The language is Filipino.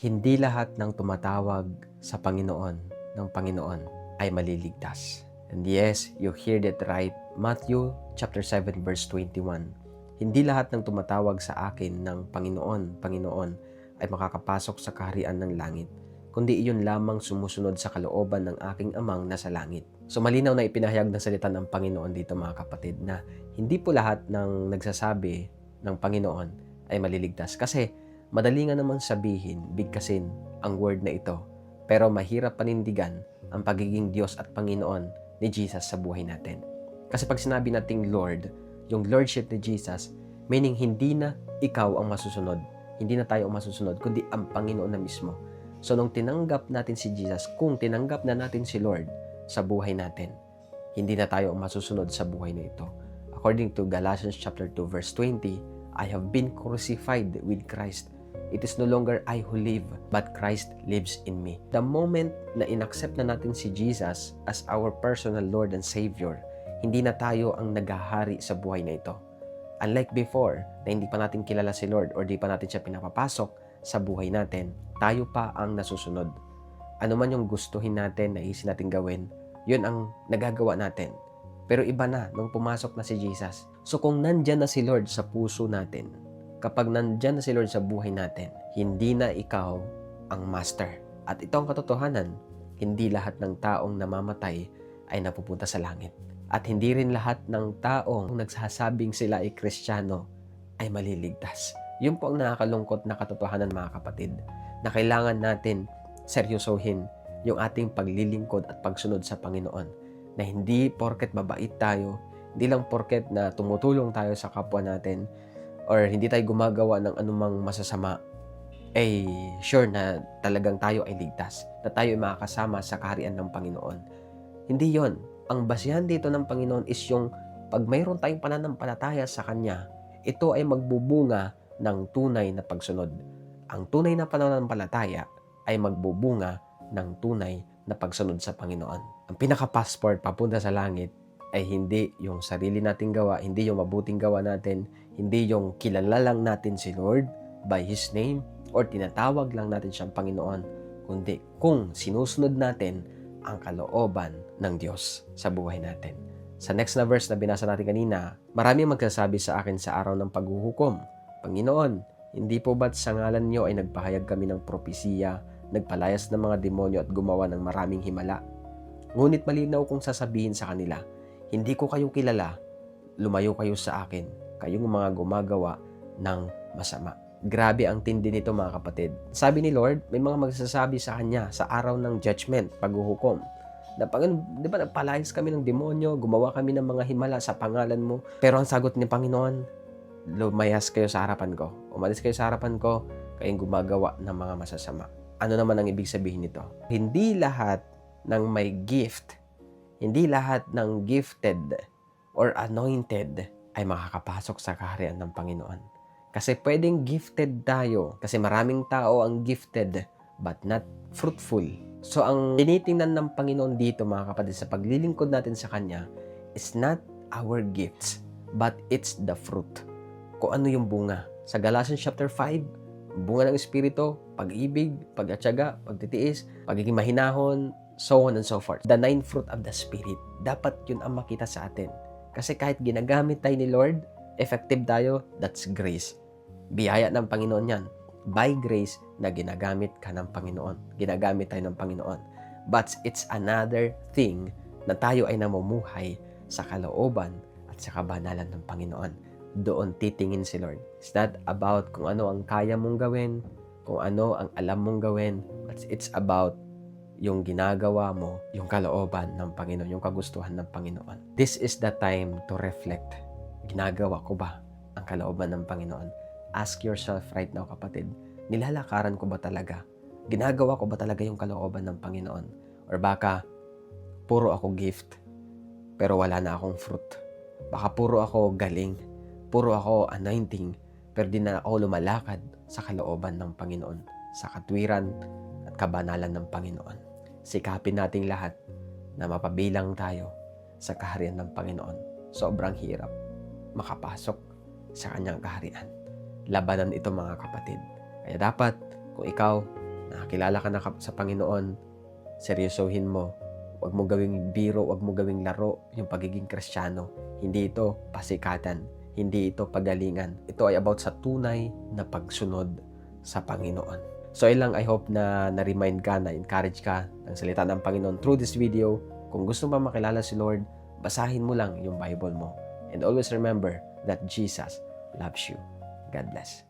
Hindi lahat ng tumatawag sa Panginoon ng Panginoon ay maliligtas. And yes, you hear that right. Matthew chapter 7 verse 21. Hindi lahat ng tumatawag sa akin ng Panginoon, Panginoon ay makakapasok sa kaharian ng langit, kundi iyon lamang sumusunod sa kalooban ng aking amang nasa langit. So malinaw na ipinahayag ng salita ng Panginoon dito mga kapatid na hindi po lahat ng nagsasabi ng Panginoon ay maliligtas. Kasi madali nga naman sabihin, bigkasin ang word na ito, pero mahirap panindigan ang pagiging Diyos at Panginoon ni Jesus sa buhay natin. Kasi pag sinabi nating Lord, yung Lordship ni Jesus, meaning hindi na ikaw ang masusunod, hindi na tayo ang masusunod, kundi ang Panginoon na mismo. So nung tinanggap natin si Jesus, kung tinanggap na natin si Lord sa buhay natin, hindi na tayo ang masusunod sa buhay na ito. According to Galatians chapter 2 verse 20, I have been crucified with Christ. It is no longer I who live, but Christ lives in me. The moment na inaccept na natin si Jesus as our personal Lord and Savior, hindi na tayo ang naghahari sa buhay na ito. Unlike before, na hindi pa natin kilala si Lord or di pa natin siya pinapapasok sa buhay natin, tayo pa ang nasusunod. Ano man yung gustuhin natin, naisin natin gawin, yun ang nagagawa natin. Pero iba na nung pumasok na si Jesus. So kung nandyan na si Lord sa puso natin, kapag nandyan na si Lord sa buhay natin, hindi na ikaw ang master. At ito ang katotohanan, hindi lahat ng taong namamatay ay napupunta sa langit. At hindi rin lahat ng taong nagsasabing sila ay Kristiyano ay maliligtas. Yun po ang nakakalungkot na katotohanan mga kapatid, na kailangan natin seryosohin yung ating paglilingkod at pagsunod sa Panginoon. Na hindi porket mabait tayo, hindi lang porket na tumutulong tayo sa kapwa natin, or hindi tayo gumagawa ng anumang masasama, ay sure na talagang tayo ay ligtas, na tayo ay makakasama sa kaharian ng Panginoon. Hindi yon. Ang basihan dito ng Panginoon is yung pag mayroon tayong pananampalataya sa Kanya, ito ay magbubunga ng tunay na pagsunod. Ang tunay na pananampalataya ay magbubunga ng tunay na pagsunod sa Panginoon. Ang pinaka-passport papunta sa langit ay hindi yung sarili nating gawa, hindi yung mabuting gawa natin, hindi yung kilala lang natin si Lord by His name or tinatawag lang natin siyang Panginoon, kundi kung sinusunod natin ang kalooban ng Diyos sa buhay natin. Sa next na verse na binasa natin kanina, marami magsasabi sa akin sa araw ng paghuhukom, Panginoon, hindi po ba't sa ngalan niyo ay nagpahayag kami ng propesiya, nagpalayas ng mga demonyo at gumawa ng maraming himala? Ngunit malinaw kong sasabihin sa kanila, hindi ko kayo kilala, lumayo kayo sa akin, kayong mga gumagawa ng masama. Grabe ang tindi nito mga kapatid. Sabi ni Lord, may mga magsasabi sa Kanya sa araw ng judgment, paghuhukom, na Panginoon, di ba nagpalayas kami ng demonyo, gumawa kami ng mga himala sa pangalan mo, pero ang sagot ni Panginoon, lumayas kayo sa harapan ko, umalis kayo sa harapan ko, kayong gumagawa ng mga masasama. Ano naman ang ibig sabihin nito? Hindi lahat ng may gift, hindi lahat ng gifted or anointed ay makakapasok sa kaharian ng Panginoon. Kasi pwedeng gifted tayo, kasi maraming tao ang gifted but not fruitful. So ang tinitingnan ng Panginoon dito mga kapatid sa paglilingkod natin sa Kanya is not our gifts, but it's the fruit. Kung ano yung bunga. Sa Galatians chapter 5, bunga ng Espiritu, pag-ibig, pag-atyaga, pagtitiis, pagiging mahinahon, so on and so forth. The 9 fruit of the Spirit. Dapat yun ang makita sa atin. Kasi kahit ginagamit tayo ni Lord, effective tayo, that's grace. Biyaya ng Panginoon yan. By grace na ginagamit ka ng Panginoon. Ginagamit tayo ng Panginoon. But it's another thing na tayo ay namumuhay sa kalooban at sa kabanalan ng Panginoon. Doon titingin si Lord. It's not about kung ano ang kaya mong gawin, kung ano ang alam mong gawin, but it's about yung ginagawa mo, yung kalooban ng Panginoon, yung kagustuhan ng Panginoon. This is the time to reflect. Ginagawa ko ba ang kalooban ng Panginoon? Ask yourself right now, kapatid, nilalakaran ko ba talaga? Ginagawa ko ba talaga yung kalooban ng Panginoon? Or baka, puro ako gift, pero wala na akong fruit. Baka puro ako galing, puro ako anointing, pero di na ako lumalakad sa kalooban ng Panginoon, sa katwiran at kabanalan ng Panginoon. Sikapin nating lahat na mapabilang tayo sa kaharian ng Panginoon. Sobrang hirap makapasok sa Kanyang kaharian. Labanan ito mga kapatid. Kaya dapat, kung ikaw nakakilala ka na sa Panginoon, seryosohin mo. Huwag mo gawing biro, huwag mo gawing laro yung pagiging Kristiyano. Hindi ito pasikatan, hindi ito pagalingan. Ito ay about sa tunay na pagsunod sa Panginoon. So ilang, I hope na na-remind ka, na-encourage ka ng salita ng Panginoon through this video. Kung gusto mo makilala si Lord, basahin mo lang yung Bible mo. And always remember that Jesus loves you. God bless.